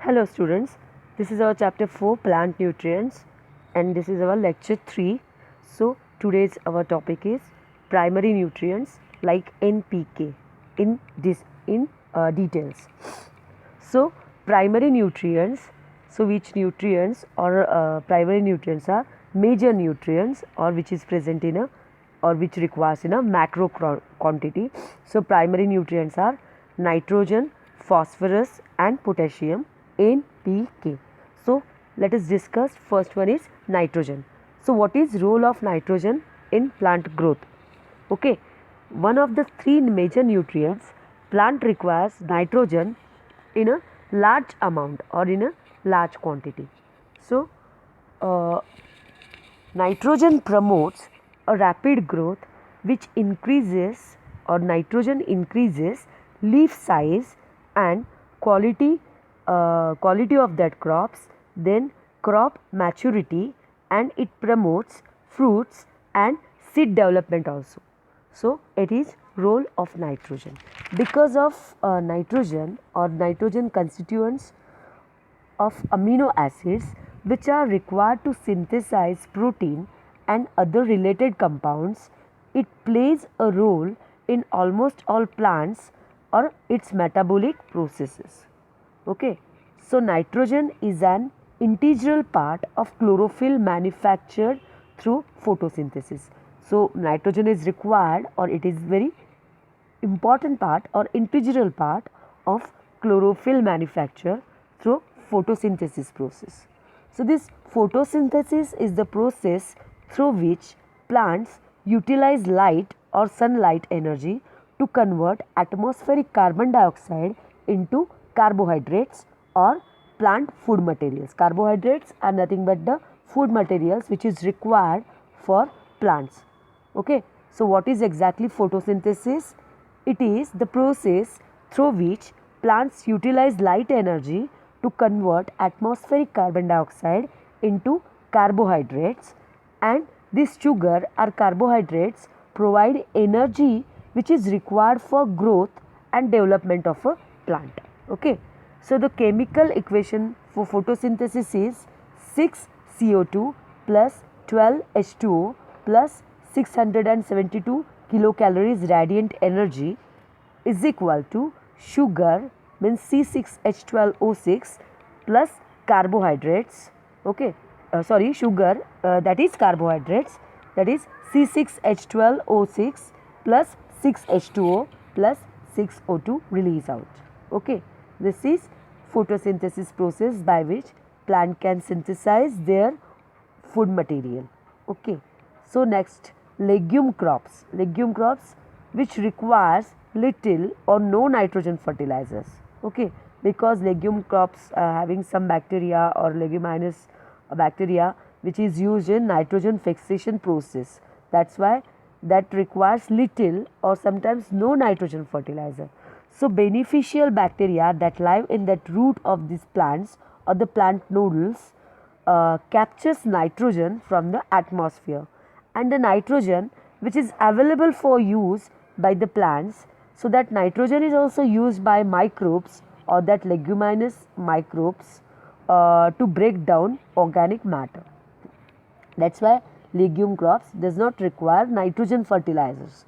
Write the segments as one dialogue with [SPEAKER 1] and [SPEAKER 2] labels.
[SPEAKER 1] Hello students, this is our chapter 4 plant nutrients and this is our lecture 3. So today's our topic is primary nutrients like NPK in details. So primary nutrients, so which nutrients or primary nutrients are major nutrients or which is present in a or which requires in a macro quantity. So primary nutrients are nitrogen, phosphorus and potassium, NPK. So let us discuss. First one is nitrogen. So what is role of nitrogen in plant growth? Okay, one of the three major nutrients, plant requires nitrogen in a large amount or in a large quantity. So nitrogen promotes a rapid growth which increases or nitrogen increases leaf size and quality of that crops, then crop maturity, and it promotes fruits and seed development also. So it is role of nitrogen. Because of nitrogen or nitrogen constituents of amino acids which are required to synthesize protein and other related compounds, it plays a role in almost all plants or its metabolic processes. Okay, so nitrogen is an integral part of chlorophyll manufactured through photosynthesis. So nitrogen is required or it is very important part or integral part of chlorophyll manufacture through photosynthesis process. So this photosynthesis is the process through which plants utilize light or sunlight energy to convert atmospheric carbon dioxide into carbohydrates or plant food materials. Carbohydrates are nothing but the food materials which is required for plants. Okay, so what is exactly photosynthesis? It is the process through which plants utilize light energy to convert atmospheric carbon dioxide into carbohydrates, and this sugar or carbohydrates provide energy which is required for growth and development of a plant. Okay, so the chemical equation for photosynthesis is 6CO2 plus 12H2O plus 672 kilocalories radiant energy is equal to sugar means C6H12O6 plus carbohydrates. Okay, sugar that is carbohydrates, that is C6H12O6 plus 6H2O plus 6O2 release out. Okay, this is photosynthesis process by which plant can synthesize their food material. Okay, so next, legume crops which requires little or no nitrogen fertilizers. Okay, because legume crops are having some bacteria or leguminous bacteria which is used in nitrogen fixation process. That's why that requires little or sometimes no nitrogen fertilizer. So beneficial bacteria that live in that root of these plants or the plant nodules captures nitrogen from the atmosphere, and the nitrogen which is available for use by the plants, so that nitrogen is also used by microbes or that leguminous microbes to break down organic matter. That's why legume crops does not require nitrogen fertilizers.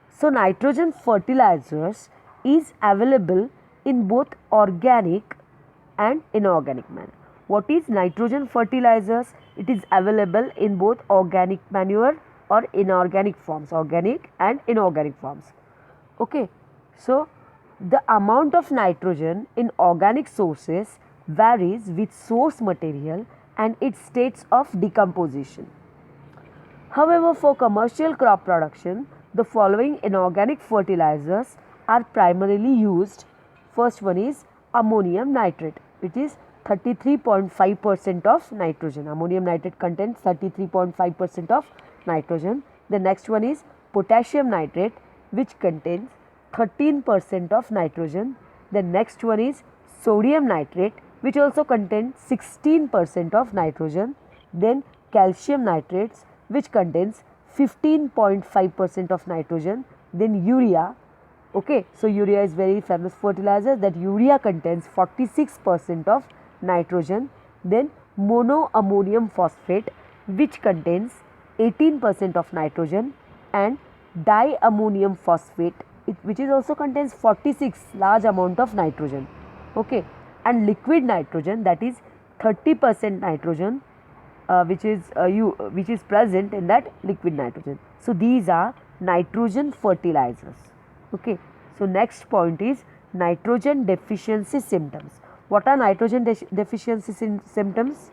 [SPEAKER 1] So nitrogen fertilizers is available in both organic and inorganic manner. What is nitrogen fertilizers? It is available in both organic manure or inorganic forms, organic and inorganic forms. Okay, so the amount of nitrogen in organic sources varies with source material and its states of decomposition. However, for commercial crop production, the following inorganic fertilizers are primarily used. First one is ammonium nitrate, which is 33.5% of nitrogen. Ammonium nitrate contains 33.5% of nitrogen. The next one is potassium nitrate, which contains 13% of nitrogen. The next one is sodium nitrate, which also contains 16% of nitrogen. Then calcium nitrates, which contains 15.5% of nitrogen. Then urea. Okay, so urea is very famous fertilizer, that urea contains 46% of nitrogen, then monoammonium phosphate, which contains 18% of nitrogen, and diammonium phosphate, which is also contains 46 large amount of nitrogen. Okay, and liquid nitrogen, that is 30% nitrogen, which is present in that liquid nitrogen. So these are nitrogen fertilizers. Okay, so next point is nitrogen deficiency symptoms. What are nitrogen deficiency symptoms?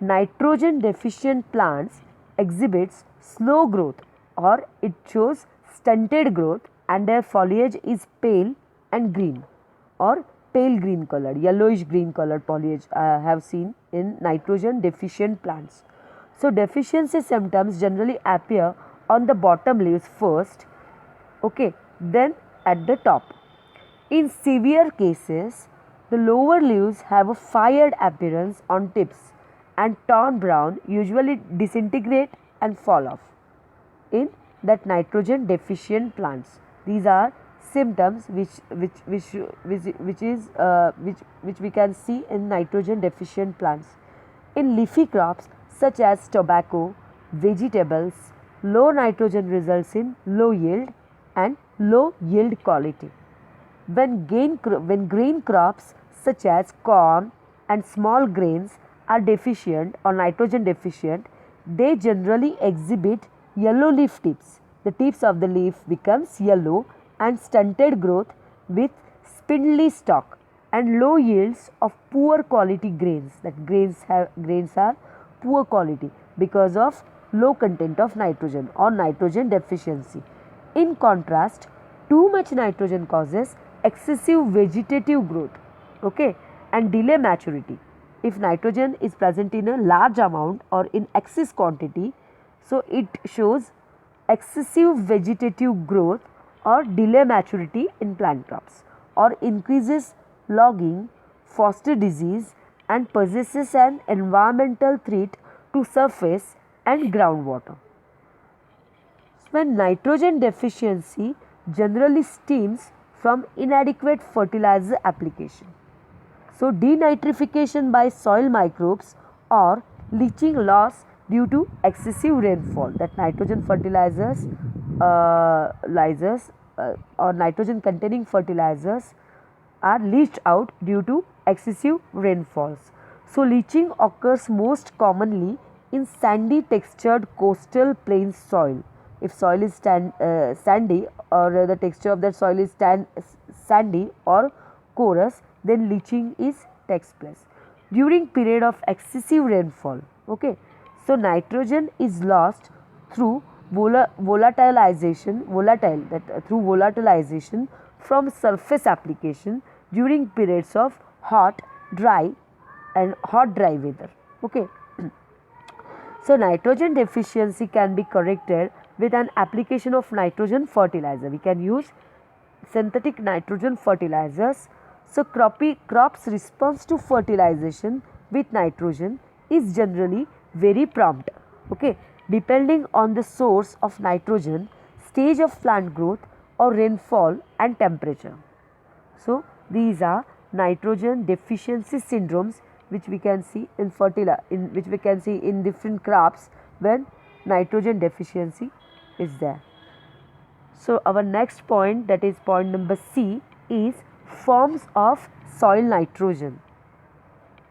[SPEAKER 1] Nitrogen deficient plants exhibits slow growth, or it shows stunted growth, and their foliage is pale and green or pale green colored, yellowish green colored foliage I have seen in nitrogen deficient plants. So deficiency symptoms generally appear on the bottom leaves first, okay, then at the top. In severe cases, the lower leaves have a fired appearance on tips and turn brown, usually disintegrate and fall off in that nitrogen deficient plants. These are symptoms which we can see in nitrogen deficient plants. In leafy crops such as tobacco, vegetables, low nitrogen results in low yield and low yield quality. When grain crops such as corn and small grains are deficient or nitrogen deficient, they generally exhibit yellow leaf tips. The tips of the leaf becomes yellow and stunted growth with spindly stalk and low yields of poor quality grains. That grains are poor quality because of low content of nitrogen or nitrogen deficiency. In contrast, too much nitrogen causes excessive vegetative growth, okay, and delay maturity. If nitrogen is present in a large amount or in excess quantity, so it shows excessive vegetative growth or delay maturity in plant crops, or increases logging, foster disease, and possesses an environmental threat to surface and groundwater. When nitrogen deficiency generally stems from inadequate fertilizer application. So denitrification by soil microbes or leaching loss due to excessive rainfall, that nitrogen fertilizers or nitrogen containing fertilizers are leached out due to excessive rainfalls. So leaching occurs most commonly in sandy textured coastal plain soil. If soil is sandy, or the texture of that soil is sandy or porous, then leaching takes place during period of excessive rainfall. Okay, so nitrogen is lost through volatilization from surface application during periods of hot dry weather. Okay. So nitrogen deficiency can be corrected with an application of nitrogen fertilizer. We can use synthetic nitrogen fertilizers. So crops response to fertilization with nitrogen is generally very prompt, okay, depending on the source of nitrogen, stage of plant growth, or rainfall and temperature. So these are nitrogen deficiency syndromes which we can see in different crops when nitrogen deficiency is there. So our next point, that is point number C, is forms of soil nitrogen.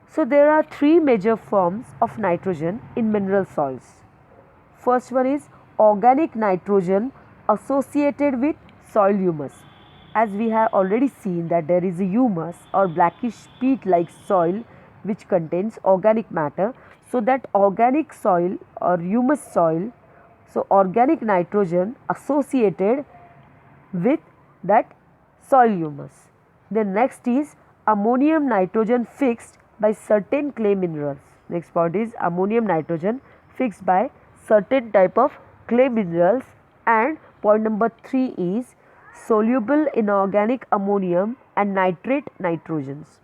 [SPEAKER 1] So there are three major forms of nitrogen in mineral soils. First one is organic nitrogen associated with soil humus. As we have already seen that there is a humus or blackish peat like soil which contains organic matter. So that organic soil or humus soil, so organic nitrogen associated with that soil humus. The next is ammonium nitrogen fixed by certain clay minerals. Next point is ammonium nitrogen fixed by certain type of clay minerals. And point number 3 is soluble inorganic ammonium and nitrate nitrogens.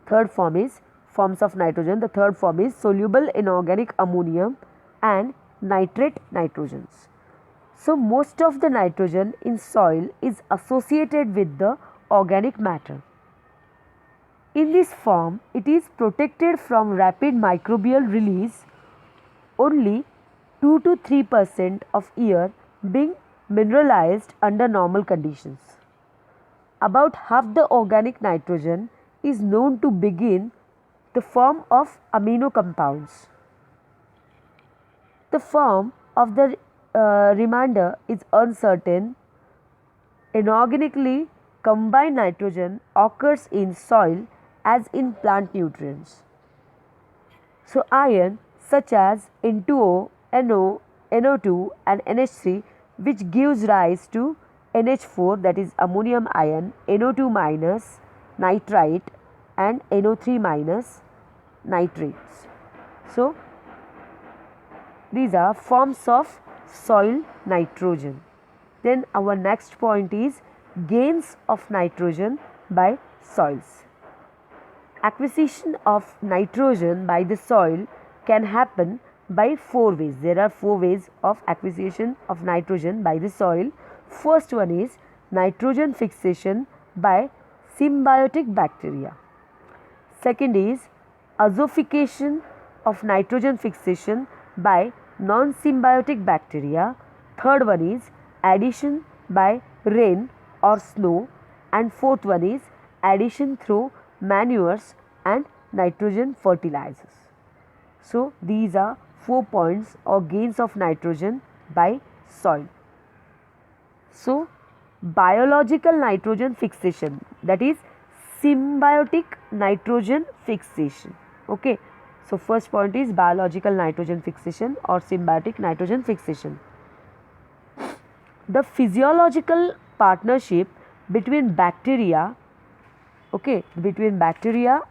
[SPEAKER 1] Third form is forms of nitrogen. The third form is soluble inorganic ammonium and nitrate nitrogens. So most of the nitrogen in soil is associated with the organic matter. In this form, it is protected from rapid microbial release, only 2 to 3% of air being mineralized under normal conditions. About half the organic nitrogen is known to begin the form of amino compounds. The form of the remainder is uncertain. Inorganically combined nitrogen occurs in soil as in plant nutrients. So, iron such as N2O, NO, NO2 and NH3, which gives rise to NH4, that is ammonium ion, NO2 minus nitrite and NO3 minus nitrates. So, these are forms of soil nitrogen. Then our next point is gains of nitrogen by soils. Acquisition of nitrogen by the soil can happen by 4 ways. There are 4 ways of acquisition of nitrogen by the soil. First one is nitrogen fixation by symbiotic bacteria. Second is azofication of nitrogen fixation by non-symbiotic bacteria. Third one is addition by rain or snow, and fourth one is addition through manures and nitrogen fertilizers. So, these are 4 points or gains of nitrogen by soil. So, biological nitrogen fixation, that is symbiotic nitrogen fixation. Okay. So, first point is biological nitrogen fixation or symbiotic nitrogen fixation. The physiological partnership between bacteria,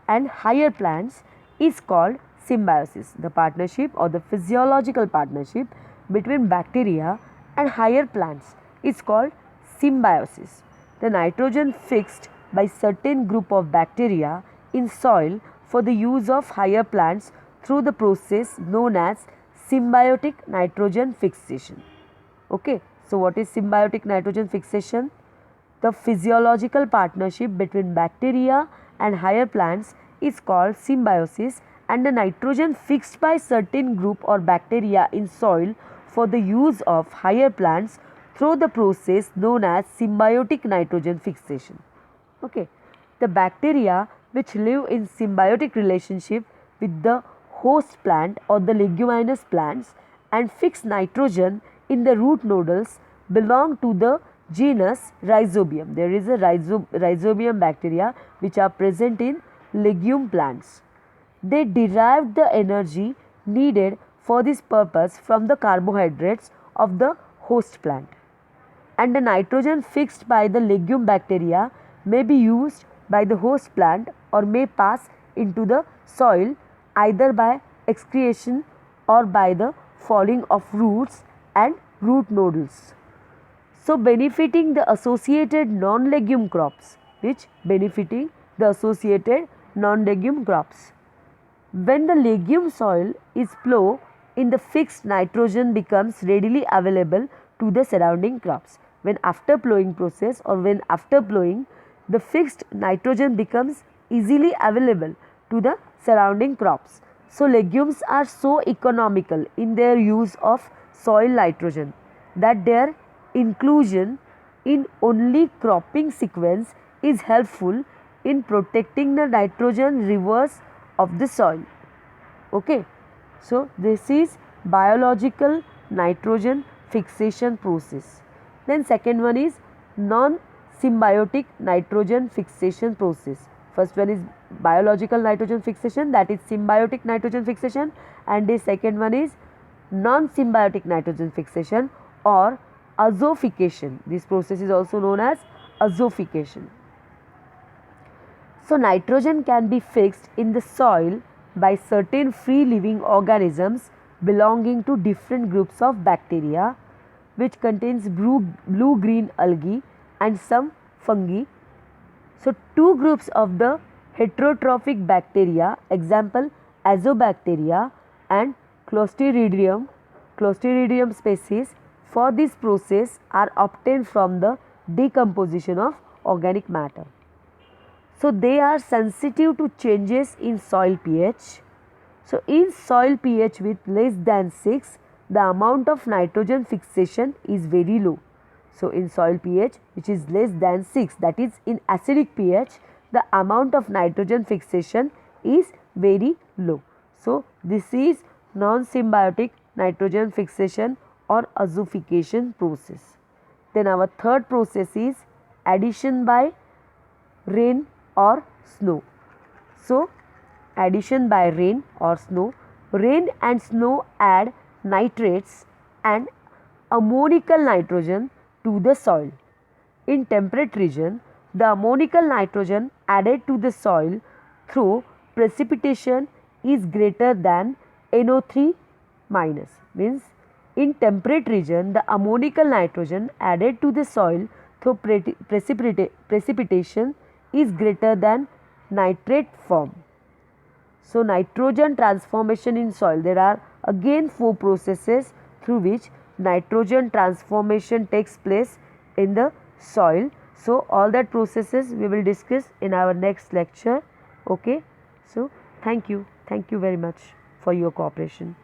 [SPEAKER 1] and higher plants is called symbiosis. The partnership or the physiological partnership between bacteria and higher plants is called symbiosis. The nitrogen fixed by certain group of bacteria in soil for the use of higher plants through the process known as symbiotic nitrogen fixation. Okay. So, what is symbiotic nitrogen fixation? The physiological partnership between bacteria and higher plants is called symbiosis, and the nitrogen fixed by certain group or bacteria in soil for the use of higher plants through the process known as symbiotic nitrogen fixation. Okay. The bacteria which live in symbiotic relationship with the host plant or the leguminous plants and fix nitrogen in the root nodules belong to the genus Rhizobium. There is a Rhizobium bacteria which are present in legume plants. They derive the energy needed for this purpose from the carbohydrates of the host plant, and the nitrogen fixed by the legume bacteria may be used by the host plant or may pass into the soil either by excretion or by the falling of roots and root nodules. So, benefiting the associated non-legume crops, When the legume soil is ploughed in, the fixed nitrogen becomes readily available to the surrounding crops. When after ploughing process or when after ploughing, the fixed nitrogen becomes easily available to the surrounding crops. So, legumes are so economical in their use of soil nitrogen that their inclusion in only cropping sequence is helpful in protecting the nitrogen reserves of the soil. Okay. So, this is biological nitrogen fixation process. Then second one is non-symbiotic nitrogen fixation process. First one is biological nitrogen fixation, that is symbiotic nitrogen fixation, and the second one is non-symbiotic nitrogen fixation or azofication. This process is also known as azofication. So, nitrogen can be fixed in the soil by certain free living organisms belonging to different groups of bacteria, which contains blue-green algae and some fungi. So, two groups of the heterotrophic bacteria, example Azobacteria and Clostridium species, for this process are obtained from the decomposition of organic matter. So they are sensitive to changes in soil pH. So in soil pH with less than 6, the amount of nitrogen fixation is very low. So in soil pH which is less than 6, that is in acidic pH, the amount of nitrogen fixation is very low. So this is non-symbiotic nitrogen fixation or azidification process. Then our third process is addition by rain or snow. So addition by rain or snow. Rain and snow add nitrates and ammonical nitrogen to the soil. In temperate region, the ammonical nitrogen added to the soil through precipitation is greater than NO3 minus. Means in temperate region, the ammonical nitrogen added to the soil through precipitation is greater than nitrate form. So nitrogen transformation in soil, there are again 4 processes through which nitrogen transformation takes place in the soil. So all that processes we will discuss in our next lecture. Okay. So thank you very much for your cooperation.